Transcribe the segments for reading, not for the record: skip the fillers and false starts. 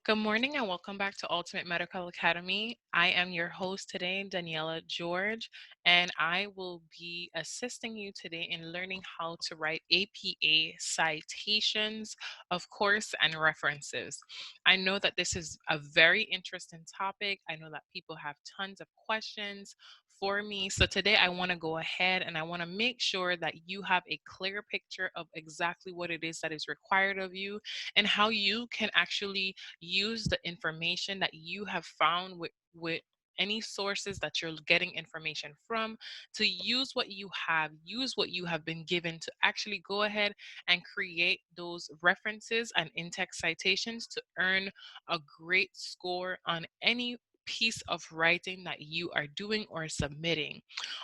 Good morning and welcome back to Ultimate Medical Academy. I am your host today, Daniela George, and I will be assisting you today in learning how to write APA citations, of course, and references. I know that this is a very interesting topic. I know that people have tons of questions for me. So today I want to go ahead and I want to make sure that you have a clear picture of exactly what it is that is required of you and how you can actually use the information that you have found with any sources that you're getting information from to use what you have been given to actually go ahead and create those references and in-text citations to earn a great score on any piece of writing that you are doing or submitting.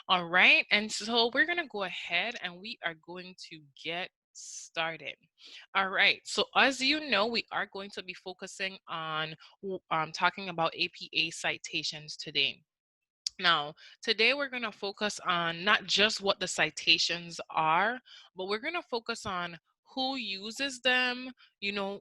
All right, and so we're going to go ahead and we are going to get started. All right, so as you know, we are going to be focusing on talking about APA citations today. Now, today we're going to focus on not just what the citations are, but we're going to focus on who uses them,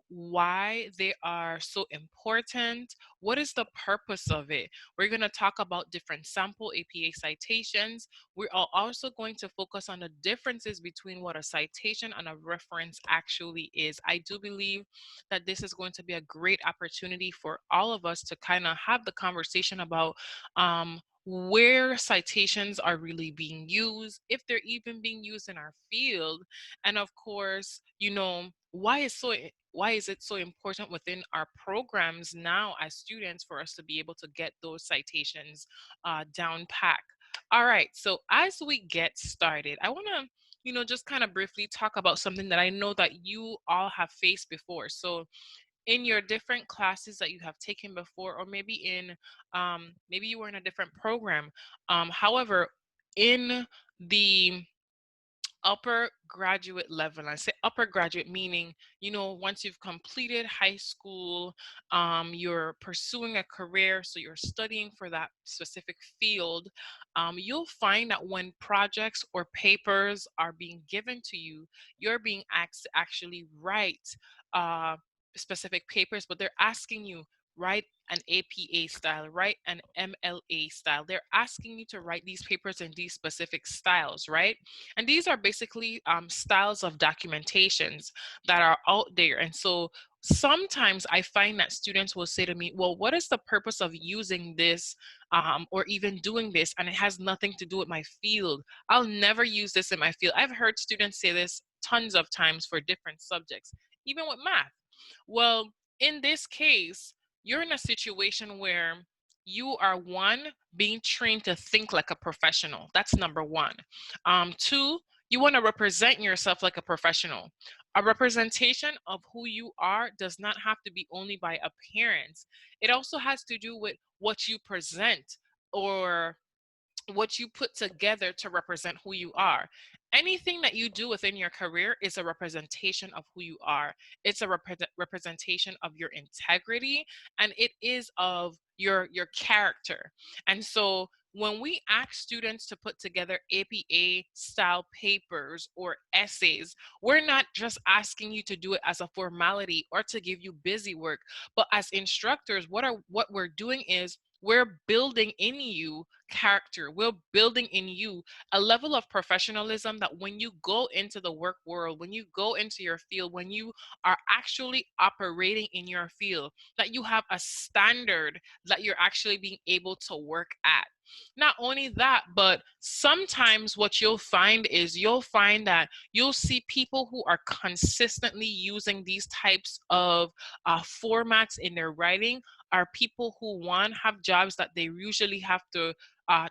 why they are so important, what is the purpose of it. We're going to talk about different sample APA citations. We are also going to focus on the differences between what a citation and a reference actually is. I do believe that this is going to be a great opportunity for all of us to kind of have the conversation about where citations are really being used, if they're even being used in our field, and of course, why is it so important within our programs now as students for us to be able to get those citations down pack. All right, so as we get started, I want to just kind of briefly talk about something that I know that you all have faced before. So in your different classes that you have taken before, or maybe maybe you were in a different program. However, in the upper graduate level, I say upper graduate meaning, once you've completed high school, you're pursuing a career, so you're studying for that specific field, you'll find that when projects or papers are being given to you, you're being asked to actually write specific papers, but they're asking you write an APA style, write an MLA style. They're asking you to write these papers in these specific styles, right? And these are basically styles of documentations that are out there. And so sometimes I find that students will say to me, well, what is the purpose of using this or even doing this? And it has nothing to do with my field. I'll never use this in my field. I've heard students say this tons of times for different subjects, even with math. Well, in this case, you're in a situation where you are one, being trained to think like a professional. That's number one. Two, you want to represent yourself like a professional. A representation of who you are does not have to be only by appearance. It also has to do with what you present or what you put together to represent who you are. Anything that you do within your career is a representation of who you are. It's a representation of your integrity, and it is of your character. And so when we ask students to put together APA style papers or essays, we're not just asking you to do it as a formality or to give you busy work, but as instructors, what we're doing is we're building in you character. We're building in you a level of professionalism that when you go into the work world, when you go into your field, when you are actually operating in your field, that you have a standard that you're actually being able to work at. Not only that, but sometimes what you'll find is that you'll see people who are consistently using these types of formats in their writing are people who, one, have jobs that they usually have to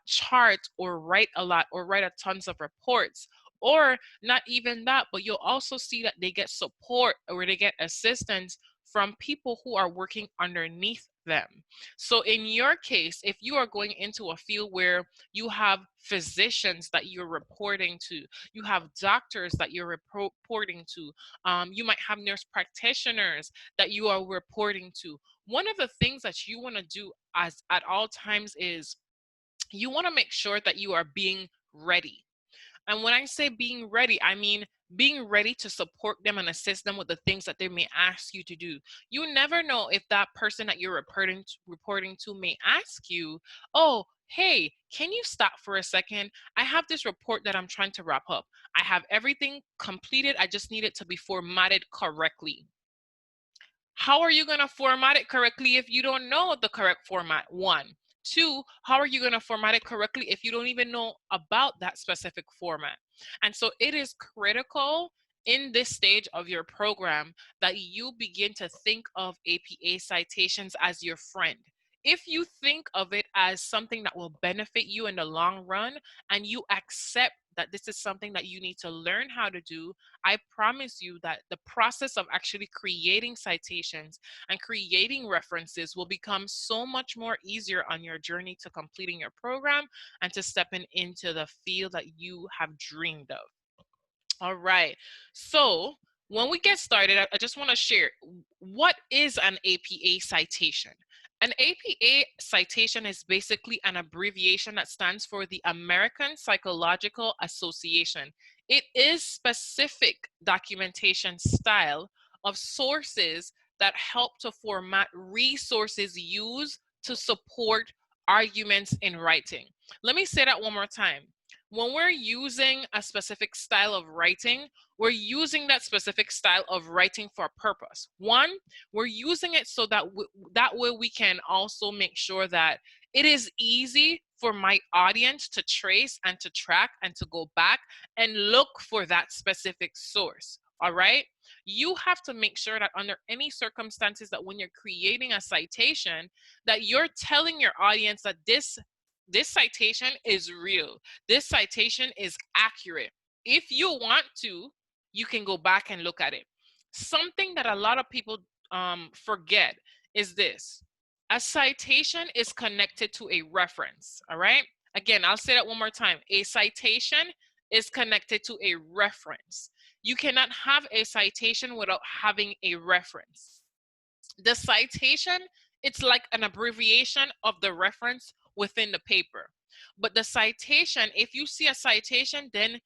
chart or write a lot or write a tons of reports. Or not even that, but you'll also see that they get support or they get assistance from people who are working underneath them. So in your case, if you are going into a field where you have physicians that you're reporting to, you have doctors that you're reporting to, you might have nurse practitioners that you are reporting to. One of the things that you want to do as at all times is you want to make sure that you are being ready. And when I say being ready, I mean being ready to support them and assist them with the things that they may ask you to do. You never know if that person that you're reporting to may ask you, oh, hey, can you stop for a second? I have this report that I'm trying to wrap up. I have everything completed. I just need it to be formatted correctly. How are you going to format it correctly if you don't know the correct format? One. Two, how are you going to format it correctly if you don't even know about that specific format? And so it is critical in this stage of your program that you begin to think of APA citations as your friend. If you think of it as something that will benefit you in the long run, and you accept that this is something that you need to learn how to do, I promise you that the process of actually creating citations and creating references will become so much more easier on your journey to completing your program and to stepping into the field that you have dreamed of. All right. So when we get started, I just want to share, what is an APA citation? An APA citation is basically an abbreviation that stands for the American Psychological Association. It is specific documentation style of sources that help to format resources used to support arguments in writing. Let me say that one more time. When we're using a specific style of writing, we're using that specific style of writing for a purpose. One, we're using it so that that way we can also make sure that it is easy for my audience to trace and to track and to go back and look for that specific source. All right. You have to make sure that under any circumstances that when you're creating a citation, that you're telling your audience that this citation is real. This citation is accurate. If you want to, you can go back and look at it. Something that a lot of people forget is this. A citation is connected to a reference, all right? Again, I'll say that one more time. A citation is connected to a reference. You cannot have a citation without having a reference. The citation, it's like an abbreviation of the reference within the paper. But the citation, if you see a citation, then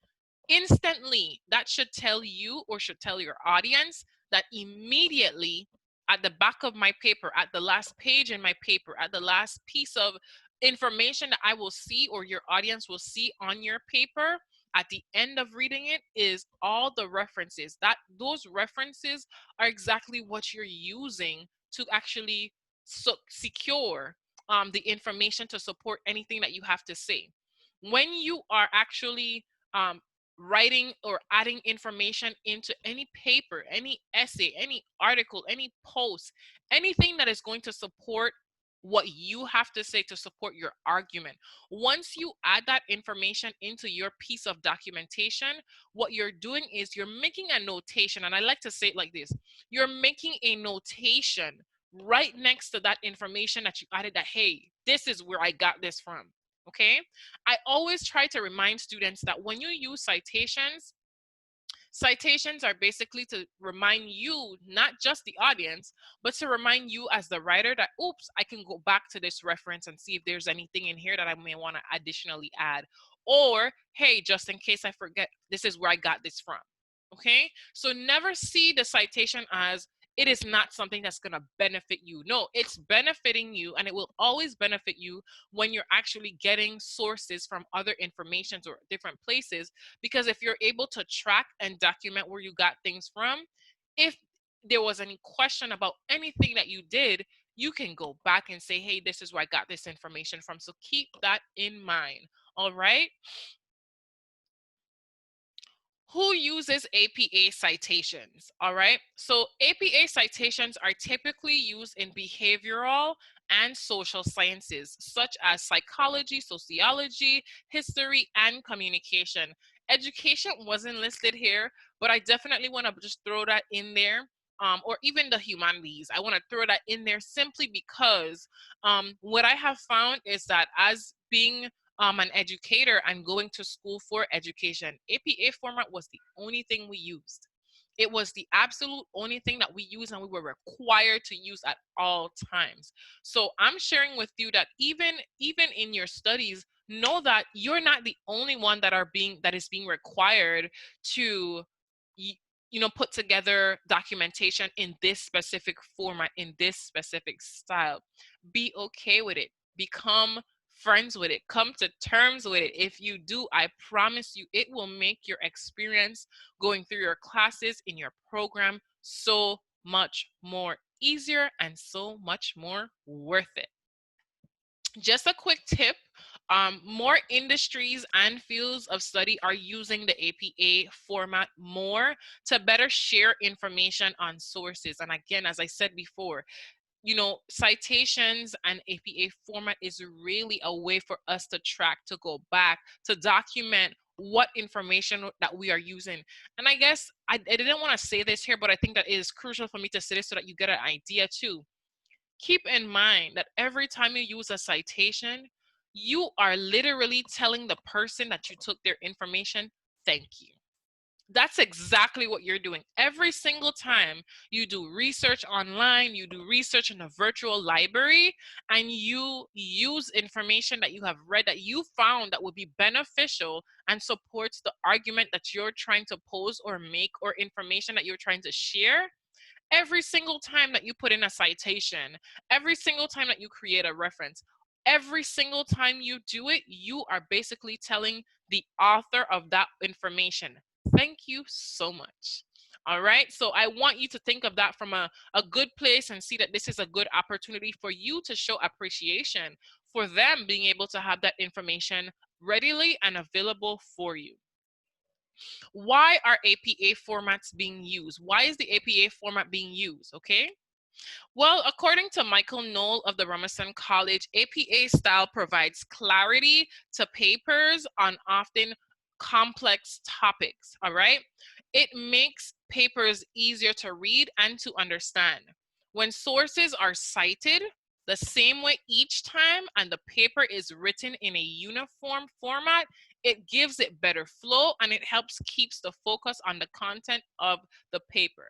instantly that should tell you or should tell your audience that immediately at the back of my paper, at the last page in my paper, at the last piece of information that I will see or your audience will see on your paper at the end of reading it is all the references. That those references are exactly what you're using to actually secure the information to support anything that you have to say. When you are actually writing or adding information into any paper, any essay, any article, any post, anything that is going to support what you have to say to support your argument. Once you add that information into your piece of documentation, what you're doing is you're making a notation. And I like to say it like this. You're making a notation right next to that information that you added that, hey, this is where I got this from. Okay. I always try to remind students that when you use citations, citations are basically to remind you, not just the audience, but to remind you as the writer that, oops, I can go back to this reference and see if there's anything in here that I may want to additionally add. Or, hey, just in case I forget, this is where I got this from. Okay. So never see the citation as it is not something that's going to benefit you. No, it's benefiting you, and it will always benefit you when you're actually getting sources from other informations or different places. Because if you're able to track and document where you got things from, if there was any question about anything that you did, you can go back and say, hey, this is where I got this information from. So keep that in mind. All right. Who uses APA citations? All right. So APA citations are typically used in behavioral and social sciences, such as psychology, sociology, history, and communication. Education wasn't listed here, but I definitely want to just throw that in there. Or even the humanities. I want to throw that in there simply because what I have found is that as being an educator and going to school for education, APA format was the only thing we used. It was the absolute only thing that we used and we were required to use at all times. So I'm sharing with you that even in your studies, know that you're not the only one that is being required to put together documentation in this specific format, in this specific style. Be okay with it. Become friends with it. Come to terms with it. If you do, I promise you, it will make your experience going through your classes in your program so much more easier and so much more worth it. Just a quick tip, more industries and fields of study are using the APA format more to better share information on sources. And again, as I said before, citations and APA format is really a way for us to track, to go back, to document what information that we are using. And I guess I didn't want to say this here, but I think that it is crucial for me to say this so that you get an idea too. Keep in mind that every time you use a citation, you are literally telling the person that you took their information, thank you. That's exactly what you're doing. Every single time you do research online, you do research in a virtual library, and you use information that you have read that you found that would be beneficial and supports the argument that you're trying to pose or make, or information that you're trying to share. Every single time that you put in a citation, every single time that you create a reference, every single time you do it, you are basically telling the author of that information, thank you so much. All right. So I want you to think of that from a good place and see that this is a good opportunity for you to show appreciation for them being able to have that information readily and available for you. Why are APA formats being used? Why is the APA format being used? Okay. Well, according to Michael Knoll of the Rummerson College, APA style provides clarity to papers on often complex topics. All right. It makes papers easier to read and to understand. When sources are cited the same way each time and the paper is written in a uniform format, it gives it better flow and it helps keeps the focus on the content of the paper.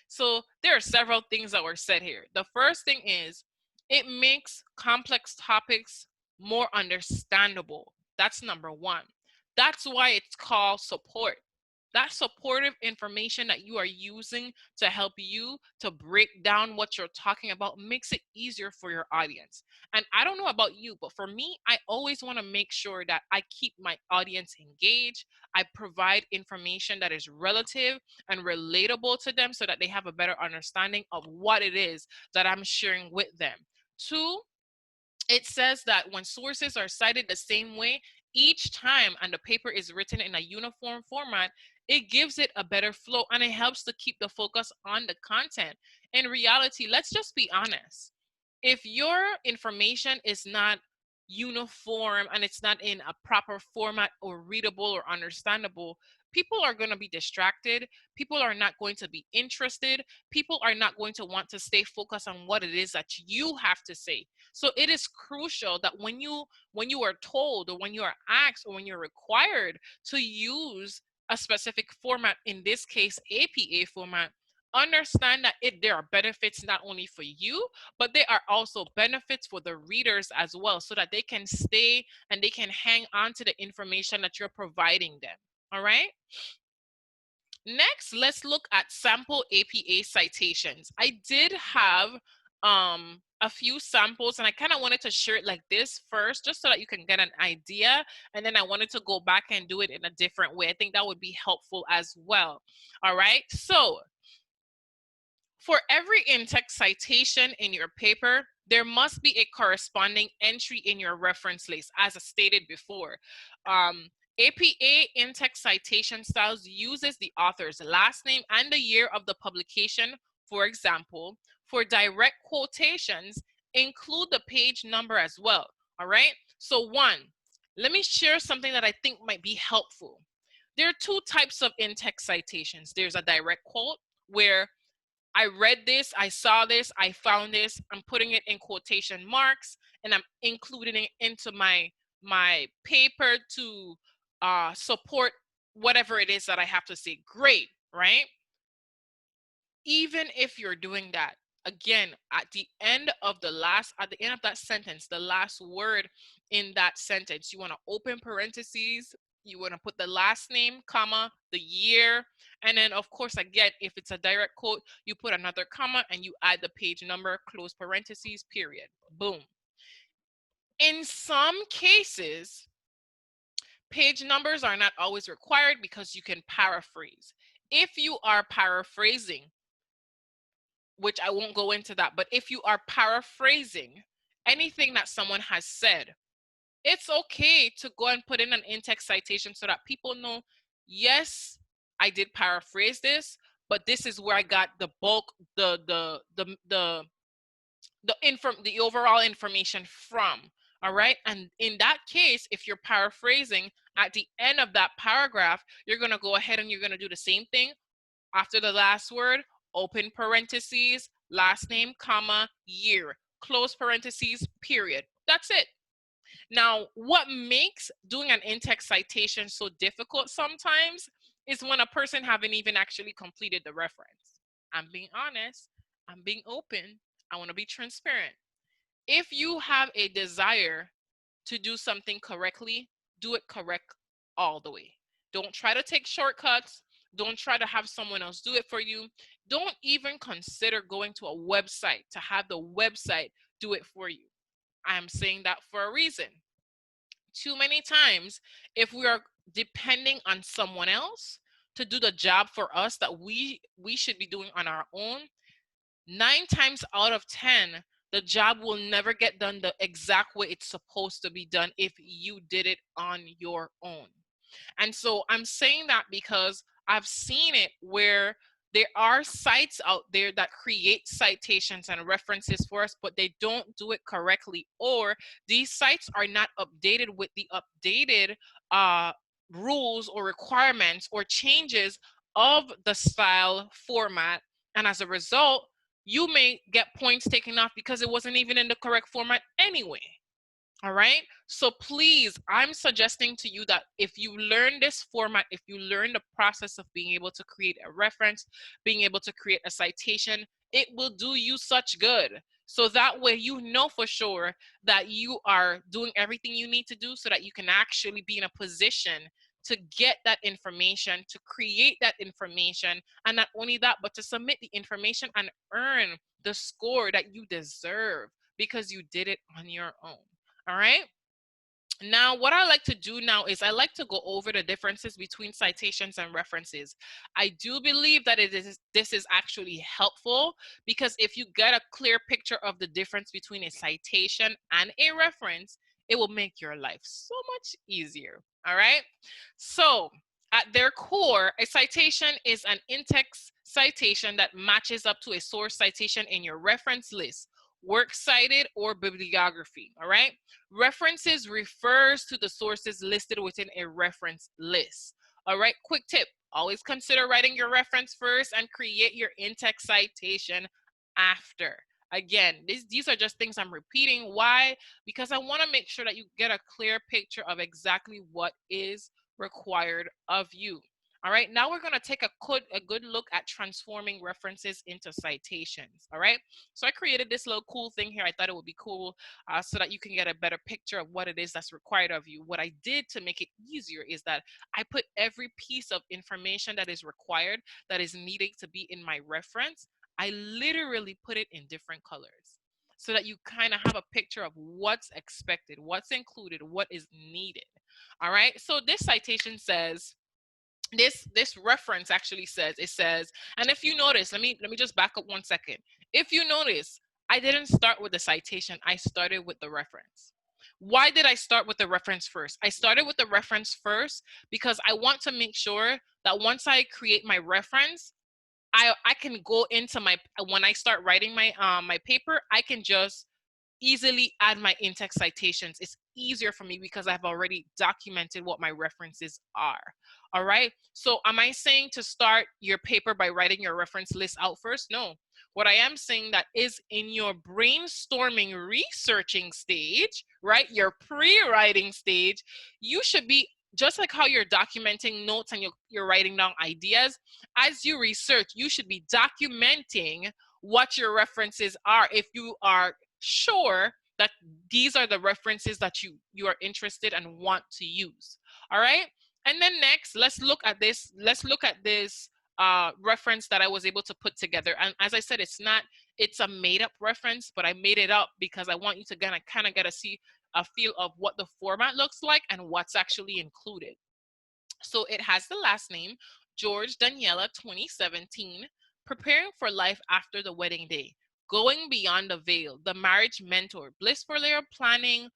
So there are several things that were said here. The first thing is it makes complex topics more understandable. That's number one. That's why it's called support. That supportive information that you are using to help you to break down what you're talking about makes it easier for your audience. And I don't know about you, but for me, I always want to make sure that I keep my audience engaged. I provide information that is relative and relatable to them so that they have a better understanding of what it is that I'm sharing with them. Two, it says that when sources are cited the same way each time and the paper is written in a uniform format, it gives it a better flow and it helps to keep the focus on the content. In reality, let's just be honest. If your information is not uniform and it's not in a proper format or readable or understandable, people are going to be distracted. People are not going to be interested. People are not going to want to stay focused on what it is that you have to say. So it is crucial that when you are told or when you are asked or when you're required to use a specific format, in this case APA format, understand that there are benefits not only for you, but there are also benefits for the readers as well, so that they can stay and they can hang on to the information that you're providing them. All right. Next, let's look at sample APA citations. I did have a few samples and I kind of wanted to share it like this first, just so that you can get an idea. And then I wanted to go back and do it in a different way. I think that would be helpful as well. All right. So for every in-text citation in your paper, there must be a corresponding entry in your reference list, as I stated before. APA in-text citation styles uses the author's last name and the year of the publication. For example, for direct quotations, include the page number as well. All right. So one, let me share something that I think might be helpful. There are two types of in-text citations. There's a direct quote where I read this, I saw this, I found this, I'm putting it in quotation marks and I'm including it into my paper to support whatever it is that I have to say. Great, right? Even if you're doing that, again, at the end of that sentence, the last word in that sentence, you want to open parentheses, you want to put the last name, comma, the year, and then of course, again, if it's a direct quote, you put another comma and you add the page number, close parentheses, period. Boom. In some cases, page numbers are not always required because you can paraphrase. If you are paraphrasing, which I won't go into that, but if you are paraphrasing anything that someone has said, it's okay to go and put in an in-text citation so that people know, yes, I did paraphrase this, but this is where I got the bulk, the overall information from. All right. And in that case, if you're paraphrasing, at the end of that paragraph, you're going to go ahead and you're going to do the same thing. After the last word, open parentheses, last name, comma, year, close parentheses, period. That's it. Now, what makes doing an in-text citation so difficult sometimes is when a person haven't even actually completed the reference. I'm being honest. I'm being open. I want to be transparent. If you have a desire to do something correctly, do it correct all the way. Don't try to take shortcuts. Don't try to have someone else do it for you. Don't even consider going to a website to have the website do it for you. I'm saying that for a reason. Too many times, if we are depending on someone else to do the job for us that we should be doing on our own, 9 times out of 10, the job will never get done the exact way it's supposed to be done if you did it on your own. And so I'm saying that because I've seen it where there are sites out there that create citations and references for us, but they don't do it correctly, or these sites are not updated with the updated rules or requirements or changes of the style format. And as a result, you may get points taken off because it wasn't even in the correct format anyway. All right. So please, I'm suggesting to you that if you learn this format, if you learn the process of being able to create a reference, being able to create a citation, it will do you such good. So that way you know for sure that you are doing everything you need to do so that you can actually be in a position to get that information, to create that information, and not only that, but to submit the information and earn the score that you deserve because you did it on your own. All right. Now, what I like to do now is I like to go over the differences between citations and references. I do believe that this is actually helpful because if you get a clear picture of the difference between a citation and a reference, it will make your life so much easier. All right. So at their core, a citation is an in-text citation that matches up to a source citation in your reference list, works cited, or bibliography. All right. References refers to the sources listed within a reference list. All right, quick tip. Always consider writing your reference first and create your in-text citation after. Again, these are just things I'm repeating. Why? Because I want to make sure that you get a clear picture of exactly what is required of you. All right, now we're going to take a good look at transforming references into citations. All right, so I created this little cool thing here. I thought it would be cool so that you can get a better picture of what it is that's required of you. What I did to make it easier is that I put every piece of information that is required, that is needed to be in my reference, I literally put it in different colors so that you kind of have a picture of what's expected, what's included, what is needed. All right, so this citation says, this reference actually says, it says, and if you notice, let me just back up 1 second. If you notice, I didn't start with the citation, I started with the reference. Why did I start with the reference first? I started with the reference first because I want to make sure that once I create my reference, I can go into my, when I start writing my my paper, I can just easily add my in-text citations. It's easier for me because I've already documented what my references are. All right. So am I saying to start your paper by writing your reference list out first? No. What I am saying that is in your brainstorming, researching stage, right? Your pre-writing stage, you should be just like how you're documenting notes and you're writing down ideas. As you research, you should be documenting what your references are if you are sure that these are the references that you are interested and want to use. All right. And then next, let's look at this. Let's look at this reference that I was able to put together. And as I said, it's a made up reference, but I made it up because I want you to kind of get a feel of what the format looks like and what's actually included. So it has the last name, George Daniela 2017, Preparing for Life After the Wedding Day, Going Beyond the Veil, The Marriage Mentor, Blissful Layer Planning,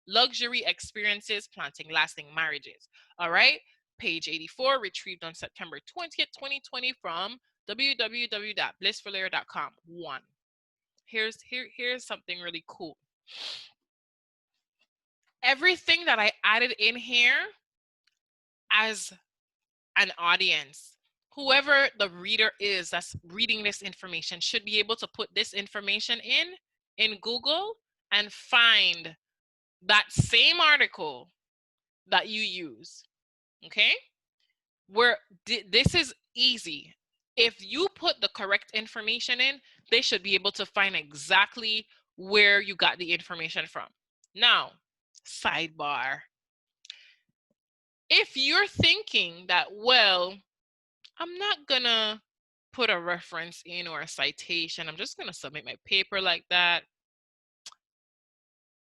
Luxury Experiences, Planting Lasting Marriages. All right, page 84, retrieved on September 20th, 2020 from www.blissfullayer.com. One. Here's something really cool. Everything that I added in here as an audience, whoever the reader is that's reading this information, should be able to put this information in Google and find that same article that you use. Okay? This is easy. If you put the correct information in, they should be able to find exactly where you got the information from. Now, sidebar. If you're thinking that, well, I'm not gonna put a reference in or a citation, I'm just gonna submit my paper like that,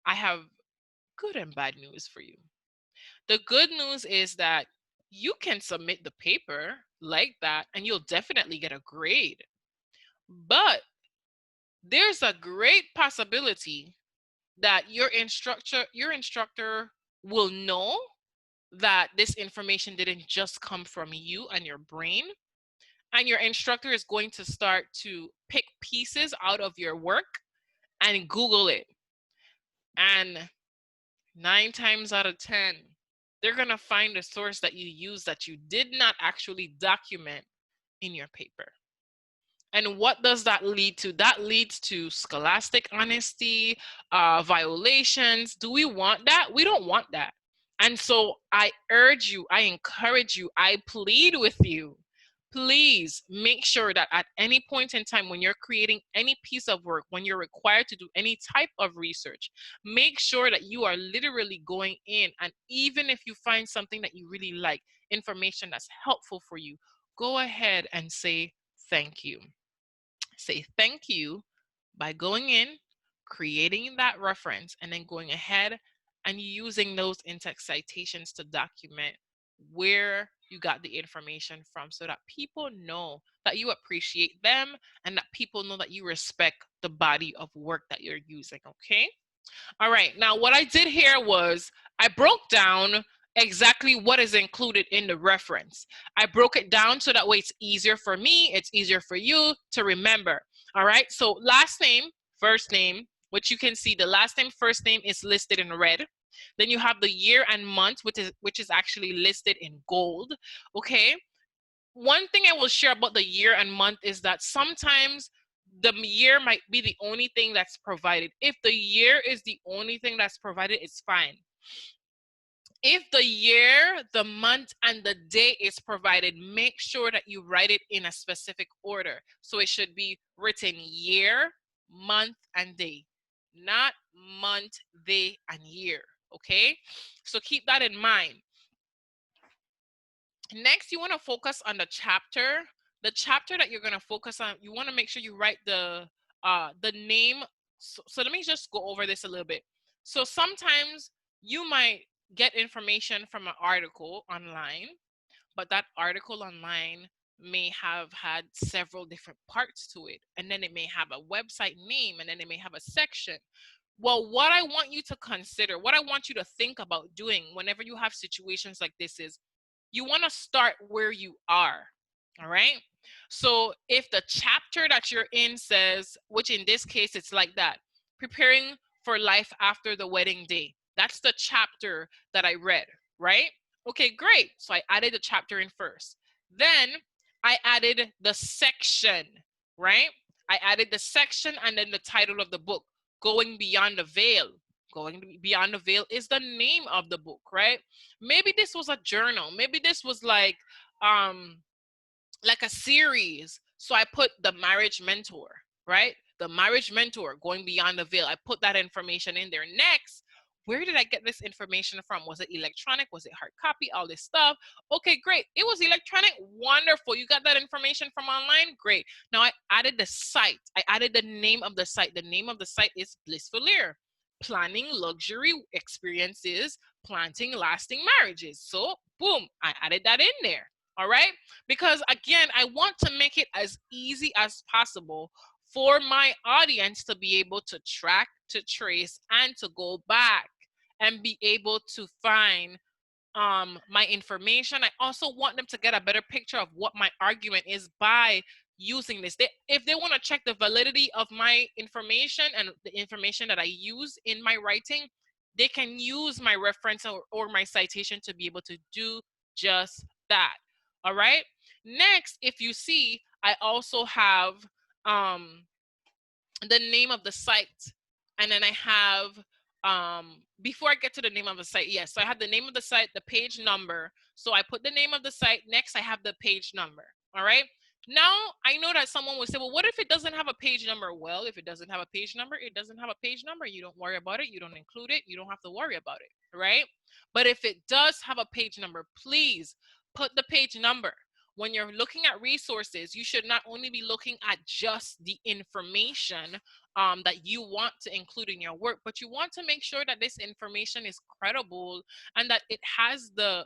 I have good and bad news for you. The good news is that you can submit the paper like that and you'll definitely get a grade. But there's a great possibility that your instructor will know that this information didn't just come from you and your brain, and your instructor is going to start to pick pieces out of your work and Google it. And 9 times out of 10, they're going to find a source that you use that you did not actually document in your paper. And what does that lead to? That leads to scholastic honesty, violations. Do we want that? We don't want that. And so I urge you, I encourage you, I plead with you, please make sure that at any point in time when you're creating any piece of work, when you're required to do any type of research, make sure that you are literally going in, and even if you find something that you really like, information that's helpful for you, go ahead and say thank you. Say thank you by going in, creating that reference, and then going ahead and using those in-text citations to document where you got the information from, so that people know that you appreciate them and that people know that you respect the body of work that you're using. Okay? All right. Now, what I did here was I broke down exactly what is included in the reference. I broke it down so that way it's easier for me, it's easier for you to remember. All right. So last name, first name, which you can see the last name, first name is listed in red. Then you have the year and month, which is actually listed in gold. Okay. One thing I will share about the year and month is that sometimes the year might be the only thing that's provided. If the year is the only thing that's provided, it's fine. If the year, the month, and the day is provided, make sure that you write it in a specific order. So it should be written year, month, and day, not month, day, and year. Okay? So keep that in mind. Next, you want to focus on the chapter. The chapter that you're going to focus on, you want to make sure you write the name. So let me just go over this a little bit. So sometimes you might get information from an article online, but that article online may have had several different parts to it. And then it may have a website name, and then it may have a section. Well, what I want you to consider, what I want you to think about doing whenever you have situations like this is, you want to start where you are. All right. So if the chapter that you're in says, which in this case, it's like that, preparing for life after the wedding day. That's the chapter that I read, right? Okay, great. So I added the chapter in first. Then I added the section, right? I added the section and then the title of the book, Going Beyond the Veil. Going Beyond the Veil is the name of the book, right? Maybe this was a journal. Maybe this was like a series. So I put The Marriage Mentor, right? The marriage mentor, going beyond the veil. I put that information in there. Next, where did I get this information from? Was it electronic? Was it hard copy? All this stuff. Okay, great. It was electronic. Wonderful. You got that information from online? Great. Now I added the site. I added the name of the site. The name of the site is Blissful Planning Luxury Experiences, Planting Lasting Marriages. So boom, I added that in there. All right. Because again, I want to make it as easy as possible for my audience to be able to track, to trace, and to go back and be able to find my information. I also want them to get a better picture of what my argument is by using this. If they want to check the validity of my information and the information that I use in my writing, they can use my reference or my citation to be able to do just that. All right. Next, if you see, I also have the name of the site, and then I have before I get to the name of the site, yes, so I have the name of the site, the page number. So I put the name of the site. Next, I have the page number. All right. Now I know that someone would say, well, what if it doesn't have a page number? Well, if it doesn't have a page number, it doesn't have a page number. You don't worry about it. You don't include it. You don't have to worry about it, right? But if it does have a page number, please put the page number. When you're looking at resources, you should not only be looking at just the information that you want to include in your work, but you want to make sure that this information is credible and that it has the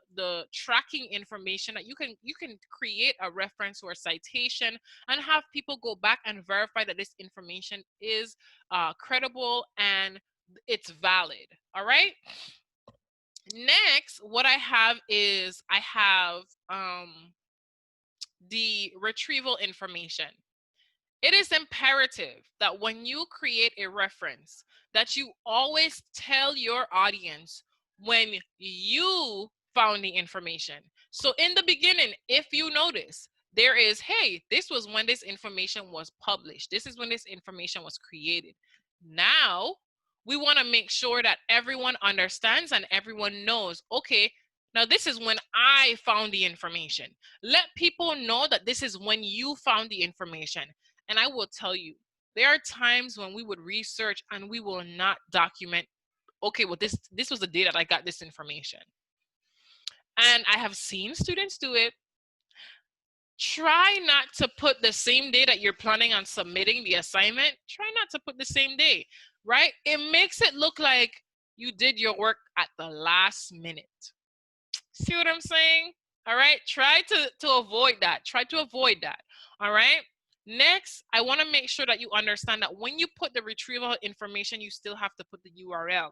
tracking information that you can create a reference or a citation and have people go back and verify that this information is credible and it's valid. All right. Next, what I have is I have the retrieval information. It is imperative that when you create a reference, that you always tell your audience when you found the information. So in the beginning, if you notice, there is, hey, this was when this information was published. This is when this information was created. Now, we want to make sure that everyone understands and everyone knows, okay, now this is when I found the information. Let people know that this is when you found the information. And I will tell you, there are times when we would research and we will not document, okay, well, this was the day that I got this information. And I have seen students do it. Try not to put the same day that you're planning on submitting the assignment. Try not to put the same day, right? It makes it look like you did your work at the last minute. See what I'm saying? All right. Try to avoid that. Try to avoid that. All right. Next, I want to make sure that you understand that when you put the retrieval information, you still have to put the URL.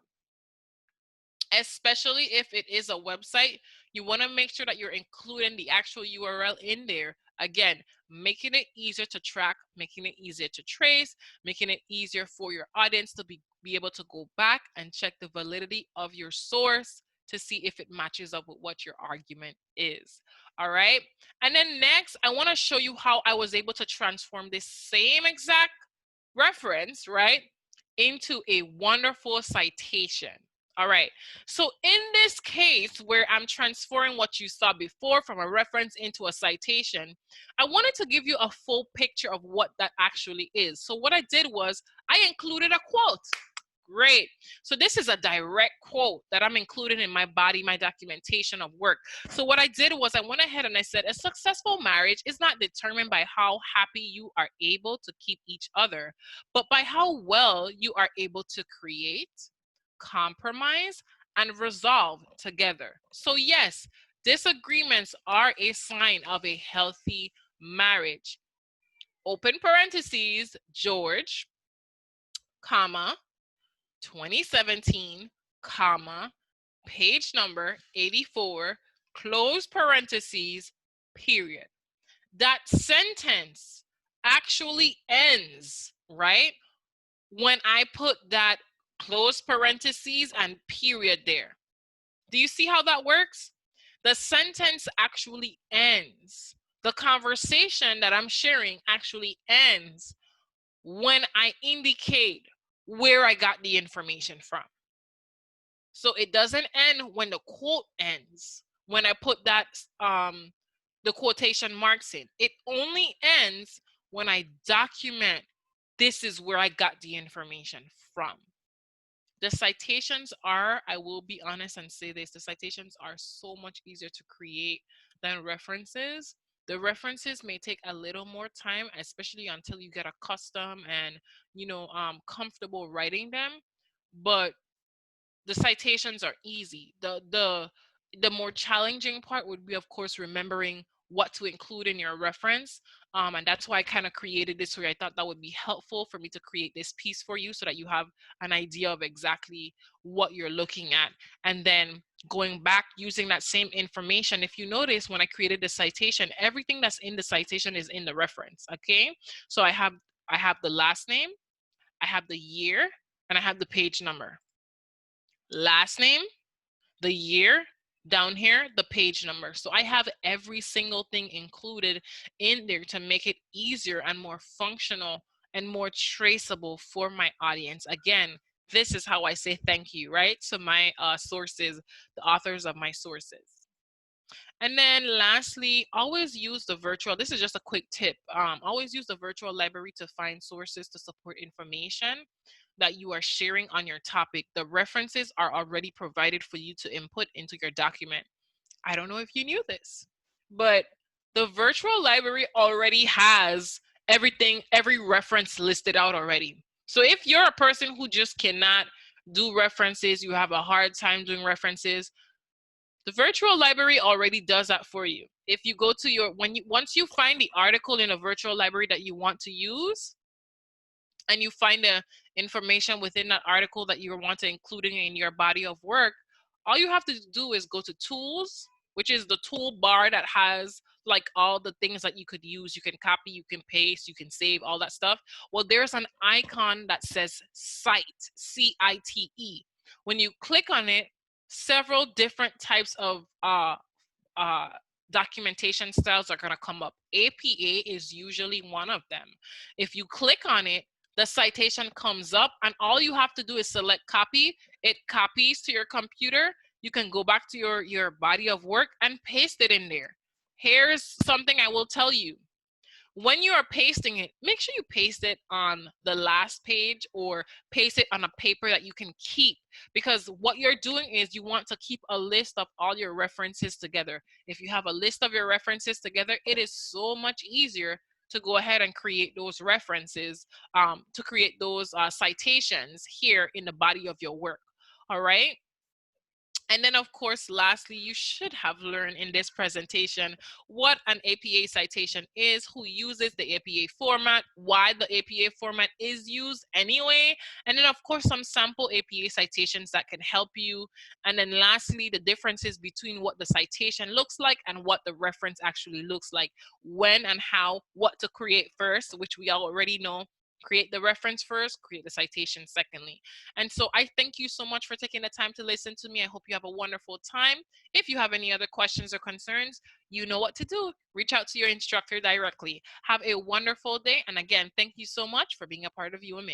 Especially if it is a website, you want to make sure that you're including the actual URL in there. Again, making it easier to track, making it easier to trace, making it easier for your audience to be able to go back and check the validity of your source to see if it matches up with what your argument is. All right. And then next, I want to show you how I was able to transform this same exact reference, right, into a wonderful citation. All right. So in this case where I'm transferring what you saw before from a reference into a citation, I wanted to give you a full picture of what that actually is. So what I did was I included a quote. Great. So this is a direct quote that I'm including in my body, my documentation of work. So what I did was I went ahead and I said, a successful marriage is not determined by how happy you are able to keep each other, but by how well you are able to create, compromise, and resolve together. So yes, disagreements are a sign of a healthy marriage. Open parentheses, George, comma, 2017, comma, page number 84, close parentheses, period. That sentence actually ends, right, when I put that close parentheses and period there. Do you see how that works? The sentence actually ends. The conversation that I'm sharing actually ends when I indicate where I got the information from. So it doesn't end when the quote ends, when I put that the quotation marks in. It only ends when I document this is where I got the information from. The citations are, I will be honest and say this, the citations are so much easier to create than references. The references may take a little more time, especially until you get accustomed and, comfortable writing them. But the citations are easy. The more challenging part would be, of course, remembering what to include in your reference. And that's why I kind of created this way. I thought that would be helpful for me to create this piece for you so that you have an idea of exactly what you're looking at. And then going back using that same information, if you notice when I created the citation, everything that's in the citation is in the reference. Okay. So I have the last name, I have the year, and I have the page number. Last name, the year, down here, the page number. So I have every single thing included in there to make it easier and more functional and more traceable for my audience. Again, this is how I say thank you, right? So my sources, the authors of my sources. And then lastly, always use the virtual, this is just a quick tip, always use the virtual library to find sources to support information that you are sharing on your topic. The references are already provided for you to input into your document. I don't know if you knew this, but the virtual library already has everything, every reference listed out already. So if you're a person who just cannot do references, you have a hard time doing references, the virtual library already does that for you. If you go to your, once you find the article in a virtual library that you want to use, and you find the information within that article that you want to include in your body of work, all you have to do is go to tools, which is the toolbar that has like all the things that you could use. You can copy, you can paste, you can save, all that stuff. Well, there's an icon that says cite, C-I-T-E. When you click on it, several different types of uh, documentation styles are going to come up. APA is usually one of them. If you click on it, the citation comes up and all you have to do is select copy. It copies to your computer. You can go back to your body of work and paste it in there. Here's something I will tell you. When you are pasting it, make sure you paste it on the last page or paste it on a paper that you can keep, because what you're doing is you want to keep a list of all your references together. If you have a list of your references together, it is so much easier to go ahead and create those references, to create those citations here in the body of your work. All right. And then, of course, lastly, you should have learned in this presentation what an APA citation is, who uses the APA format, why the APA format is used anyway, and then, of course, some sample APA citations that can help you. And then lastly, the differences between what the citation looks like and what the reference actually looks like, when and how, what to create first, which we already know. Create the reference first, create the citation secondly. And so I thank you so much for taking the time to listen to me. I hope you have a wonderful time. If you have any other questions or concerns, you know what to do. Reach out to your instructor directly. Have a wonderful day. And again, thank you so much for being a part of UMA.